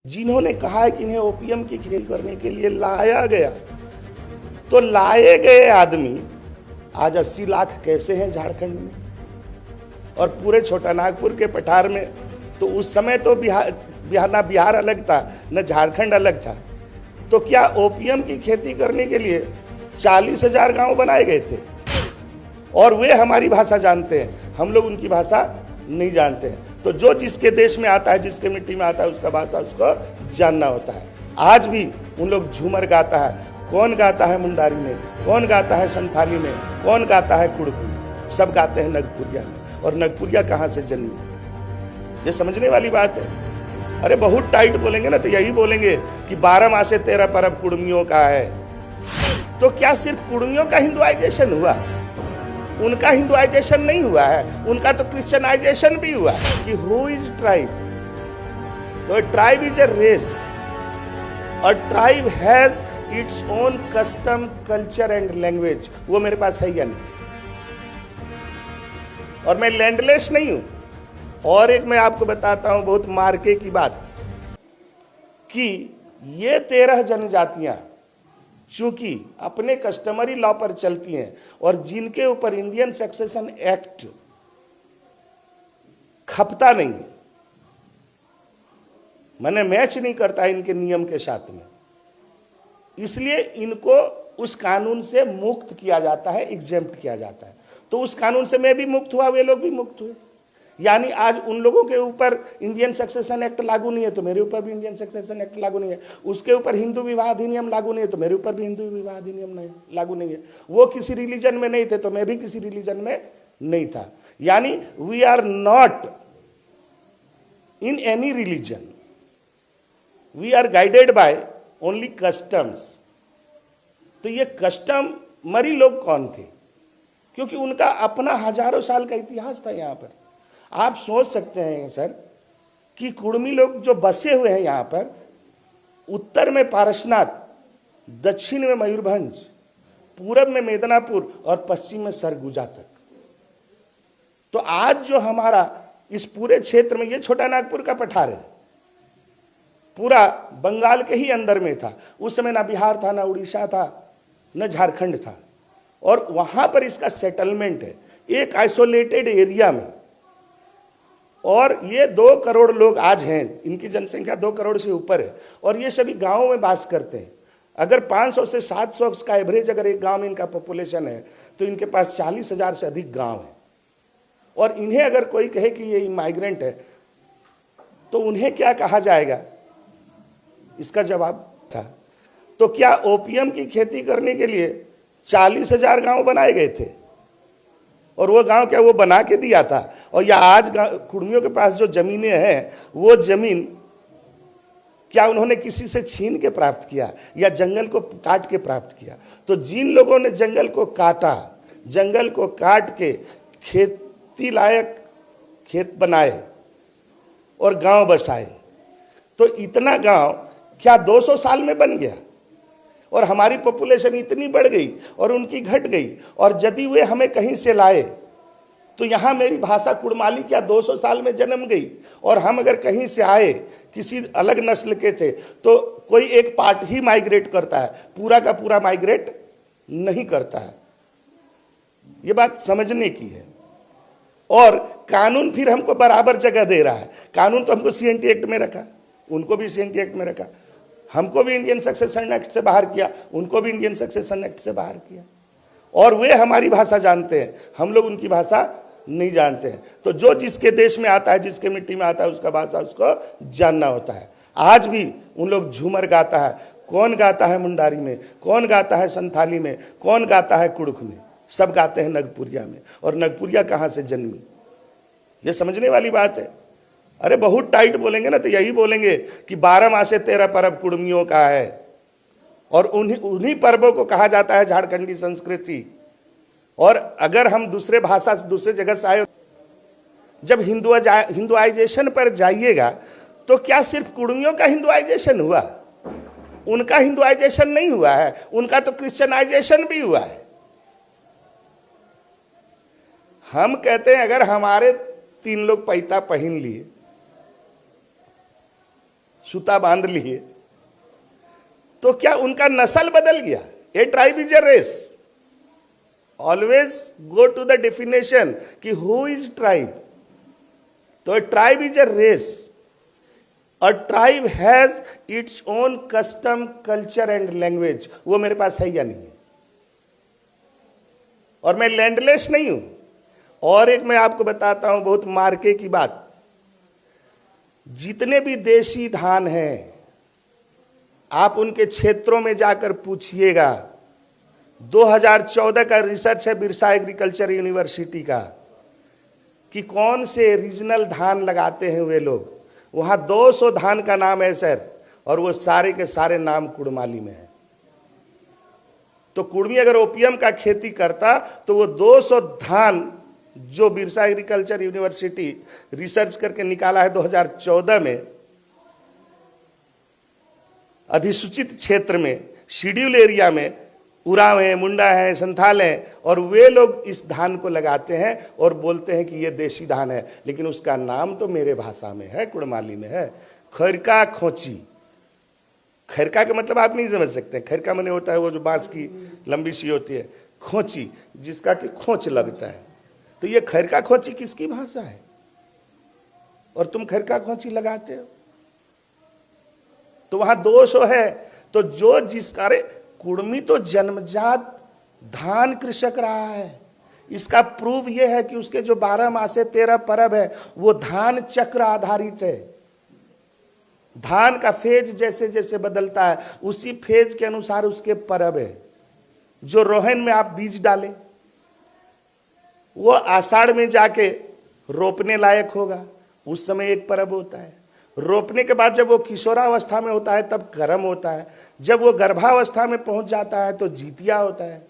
जिन्होंने कहा है कि इन्हें ओपीएम की खेती करने के लिए लाया गया, तो लाए गए आदमी आज 80 लाख कैसे हैं झारखंड में और पूरे छोटा नागपुर के पठार में। तो उस समय तो बिहार अलग था, न झारखंड अलग था। तो क्या ओपीएम की खेती करने के लिए 40,000 गांव बनाए गए थे? और वे हमारी भाषा जानते हैं, हम लोग उनकी भाषा नहीं जानते हैं। तो जो जिसके देश में आता है, जिसके मिट्टी में आता है, उसका भाषा उसको जानना होता है। आज भी उन लोग झूमर गाता है, कौन गाता है मुंडारी में, कौन गाता है संथाली में, कौन गाता है कुड़क में, सब गाते हैं नगपुरिया में। और नगपुरिया कहाँ से जन्मी, ये समझने वाली बात है। अरे बहुत टाइट बोलेंगे ना तो यही बोलेंगे कि 12 मासे 13 परब कुड़मियों का है। तो क्या सिर्फ कुड़मियों का हिंदुआइजेशन हुआ? उनका हिंदुआइजेशन नहीं हुआ है, उनका तो क्रिश्चियनाइजेशन भी हुआ है। कि हु इज ट्राइब? तो ट्राइब इज ए रेस, और tribe has its own custom, culture and language. वो मेरे पास है या नहीं? और मैं लैंडलेस नहीं हूं। और एक मैं आपको बताता हूं बहुत मार्के की बात, कि ये 13 जनजातियां चूंकि अपने कस्टमरी लॉ पर चलती हैं और जिनके ऊपर इंडियन सक्सेशन एक्ट खपता नहीं है, मैंने मैच नहीं करता इनके नियम के साथ में, इसलिए इनको उस कानून से मुक्त किया जाता है, एग्जेम्प्ट किया जाता है। तो उस कानून से मैं भी मुक्त हुआ, वे लोग भी मुक्त हुए। यानी आज उन लोगों के ऊपर इंडियन सक्सेशन एक्ट लागू नहीं है तो मेरे ऊपर भी इंडियन सक्सेशन एक्ट लागू नहीं है। उसके ऊपर हिंदू विवाह अधिनियम लागू नहीं है तो मेरे ऊपर भी हिंदू विवाह अधिनियम नहीं लागू नहीं है। वो किसी रिलीजन में नहीं थे तो मैं भी किसी रिलीजन में नहीं था। यानी we are not in any religion, we are guided by only customs. तो ये कस्टमरी लोग कौन थे? क्योंकि उनका अपना हजारों साल का इतिहास था। यहाँ पर आप सोच सकते हैं सर कि कुड़मी लोग जो बसे हुए हैं यहाँ पर, उत्तर में पारसनाथ, दक्षिण में मयूरभंज, पूरब में मेदिनीपुर और पश्चिम में सरगुजा तक। तो आज जो हमारा इस पूरे क्षेत्र में, ये छोटा नागपुर का पठार है, पूरा बंगाल के ही अंदर में था। उस समय ना बिहार था, ना उड़ीसा था, न झारखंड था। और वहां पर इसका सेटलमेंट है एक आइसोलेटेड एरिया में। और ये 2 करोड़ लोग आज हैं, इनकी जनसंख्या 2 करोड़ से ऊपर है और ये सभी गांवों में वास करते हैं। अगर 500 से 700 का एवरेज अगर एक गांव में इनका पॉपुलेशन है तो इनके पास 40,000 से अधिक गांव है। और इन्हें अगर कोई कहे कि ये माइग्रेंट है तो उन्हें क्या कहा जाएगा? इसका जवाब था। तो क्या ओपीएम की खेती करने के लिए 40,000 गांव बनाए गए थे? और वो गांव क्या वो बना के दिया था? और या आज कुड़मियों के पास जो जमीनें हैं, वो जमीन क्या उन्होंने किसी से छीन के प्राप्त किया या जंगल को काट के प्राप्त किया? तो जिन लोगों ने जंगल को काटा, जंगल को काट के खेती लायक खेत बनाए और गांव बसाए, तो इतना गांव क्या 200 साल में बन गया? और हमारी पॉपुलेशन इतनी बढ़ गई और उनकी घट गई। और यदि वे हमें कहीं से लाए तो यहाँ मेरी भाषा कुड़माली क्या 200 साल में जन्म गई? और हम अगर कहीं से आए, किसी अलग नस्ल के थे, तो कोई एक पार्ट ही माइग्रेट करता है, पूरा का पूरा माइग्रेट नहीं करता है। ये बात समझने की है। और कानून फिर हमको बराबर जगह दे रहा है। कानून तो हमको सीएनटी एक्ट में रखा, उनको भी सीएनटी एक्ट में रखा, हमको भी इंडियन सक्सेशन एक्ट से बाहर किया, उनको भी इंडियन सक्सेशन एक्ट से बाहर किया। और वे हमारी भाषा जानते हैं, हम लोग उनकी भाषा नहीं जानते हैं। तो जो जिसके देश में आता है, जिसके मिट्टी में आता है, उसका भाषा उसको जानना होता है। आज भी उन लोग झूमर गाता है, कौन गाता है मुंडारी में, कौन गाता है संथाली में, कौन गाता है कुड़क में, सब गाते हैं नगपुरिया में। और नगपुरिया कहाँ से जन्मी, ये समझने वाली बात है। अरे बहुत टाइट बोलेंगे ना तो यही बोलेंगे कि 12 मासे 13 परब कुड़मियों का है। और उन्हीं पर्वों को कहा जाता है झारखंडी संस्कृति। और अगर हम दूसरे भाषा से, दूसरे जगह से आए, जब हिंदुआइजेशन पर जाइएगा तो क्या सिर्फ कुड़मियों का हिंदुआइजेशन हुआ? उनका हिंदुआइजेशन नहीं हुआ है, उनका तो क्रिश्चियनाइजेशन भी हुआ है। हम कहते हैं अगर हमारे 3 लोग पैता पहन लिए, सूता बांध लिए, तो क्या उनका नस्ल बदल गया? A tribe is a race. Always go to the definition कि हु इज ट्राइब। तो a tribe is a race. A tribe has its own custom, culture and language. वो मेरे पास है या नहीं है? और मैं लैंडलेस नहीं हूं। और एक मैं आपको बताता हूं बहुत मार्के की बात। जितने भी देशी धान हैं, आप उनके क्षेत्रों में जाकर पूछिएगा। 2014 का रिसर्च है बिरसा एग्रीकल्चर यूनिवर्सिटी का, कि कौन से रीजनल धान लगाते हैं वे लोग। वहां 200 धान का नाम है सर, और वो सारे के सारे नाम कुड़माली में है। तो कुड़मी अगर ओपियम का खेती करता तो वो 200 धान जो बिरसा एग्रीकल्चर यूनिवर्सिटी रिसर्च करके निकाला है 2014 में, अधिसूचित क्षेत्र में, शेड्यूल एरिया में, उरांव है, मुंडा है, संथाल है, और वे लोग इस धान को लगाते हैं और बोलते हैं कि ये देशी धान है, लेकिन उसका नाम तो मेरे भाषा में है, कुड़माली में है, खैरका खोची। खैरका का मतलब आप नहीं समझ सकते। खैरका माने होता है वो जो बांस की लंबी सी होती है। खोची जिसका कि खोच लगता है। तो ये खैरका खोची किसकी भाषा है? और तुम खैरका खोची लगाते हो, तो वहां दोष है। तो जो जिसका, अरे कुड़मी तो जन्मजात धान कृषक रहा है। इसका प्रूफ यह है कि उसके जो 12 मासे 13 परब है वो धान चक्र आधारित है। धान का फेज जैसे जैसे बदलता है उसी फेज के अनुसार उसके परब है। जो रोहन में आप बीज डालें वो आषाढ़ में जाके रोपने लायक होगा, उस समय एक परब होता है। रोपने के बाद जब वो किशोरावस्था में होता है तब करम होता है। जब वो गर्भावस्था में पहुंच जाता है तो जीतिया होता है।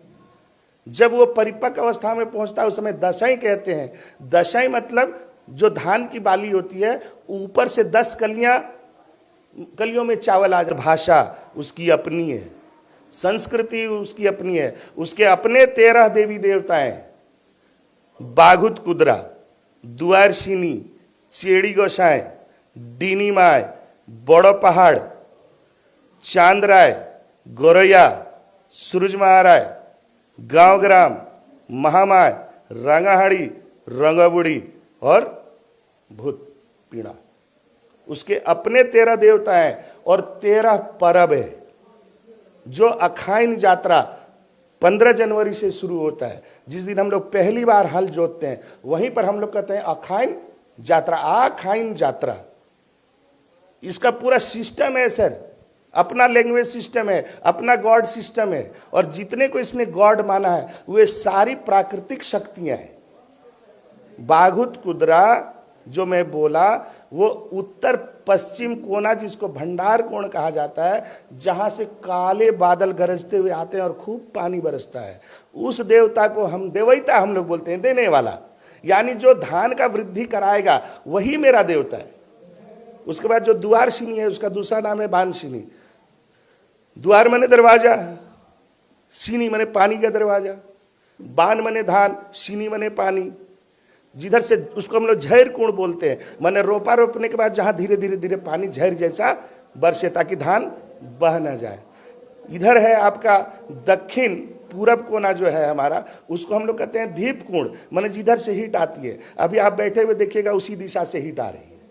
जब वो परिपक्व अवस्था में पहुंचता है उस समय दशई कहते हैं। दशई मतलब जो धान की बाली होती है ऊपर से 10 कलियों में चावल आ जाए। भाषा उसकी अपनी है, संस्कृति उसकी अपनी है, उसके अपने 13 देवी देवता हैं। बाघुत कुदरा, दुआरसिनी, चेड़ी गोसाई, डीनी माय, बड़ो पहाड़, चांदराय, गोरैया, सूरज महाराय, गांव ग्राम, महामाय, रंगाहाड़ी, रंगबुड़ी और भूत पीड़ा। उसके अपने 13 देवता हैं और 13 परब है। जो अखाइन यात्रा 15 जनवरी से शुरू होता है, जिस दिन हम लोग पहली बार हल जोतते हैं, वहीं पर हम लोग कहते हैं अखाइन यात्रा, आखाइन यात्रा। इसका पूरा सिस्टम है सर, अपना लैंग्वेज सिस्टम है, अपना गॉड सिस्टम है। और जितने को इसने गॉड माना है वे सारी प्राकृतिक शक्तियां हैं। बाघुत कुदरा जो मैं बोला वो उत्तर पश्चिम कोना, जिसको भंडार कोण कहा जाता है, जहां से काले बादल गरजते हुए आते हैं और खूब पानी बरसता है, उस देवता को हम देवैता हम लोग बोलते हैं, देने वाला। यानी जो धान का वृद्धि कराएगा वही मेरा देवता है। उसके बाद जो दुआरसिनी है उसका दूसरा नाम है बानसिनी। द्वार मने दरवाजा, सीनी मने पानी का दरवाजा, बान मने धान, सीनी मने पानी। जिधर से उसको हम लोग झैर कुंड बोलते हैं, माने रोपा रोपने के बाद जहां धीरे धीरे धीरे पानी झैर जैसा बरसे ताकि धान बह न जाए। इधर है आपका दक्षिण पूरब कोना जो है हमारा, उसको हम लोग कहते हैं दीप कुंड, माने जिधर से हीट आती है। अभी आप बैठे हुए देखिएगा उसी दिशा से हीट आ रही है।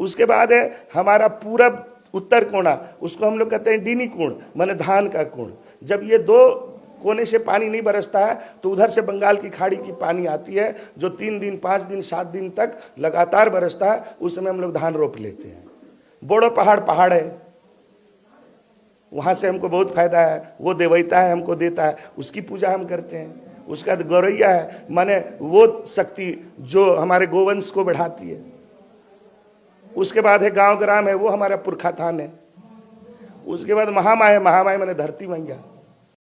उसके बाद है हमारा पूरब उत्तर कोना, उसको हम लोग कहते हैं डीनी कुंड, माने धान का कुंड। जब ये 2 कोने से पानी नहीं बरसता है तो उधर से बंगाल की खाड़ी की पानी आती है जो 3 दिन 5 दिन 7 दिन तक लगातार बरसता है। उस समय हम लोग धान रोप लेते हैं। बड़ो पहाड़ है, वहां से हमको बहुत फायदा है। वो देवैता है, हमको देता है, उसकी पूजा हम करते हैं। उसका गौरैया है, माने वो शक्ति जो हमारे गोवंश को बढ़ाती है। उसके बाद है गांव ग्राम है, वो हमारा पुरखा थान है। उसके बाद महामाय है, महामाय माने धरती मैया।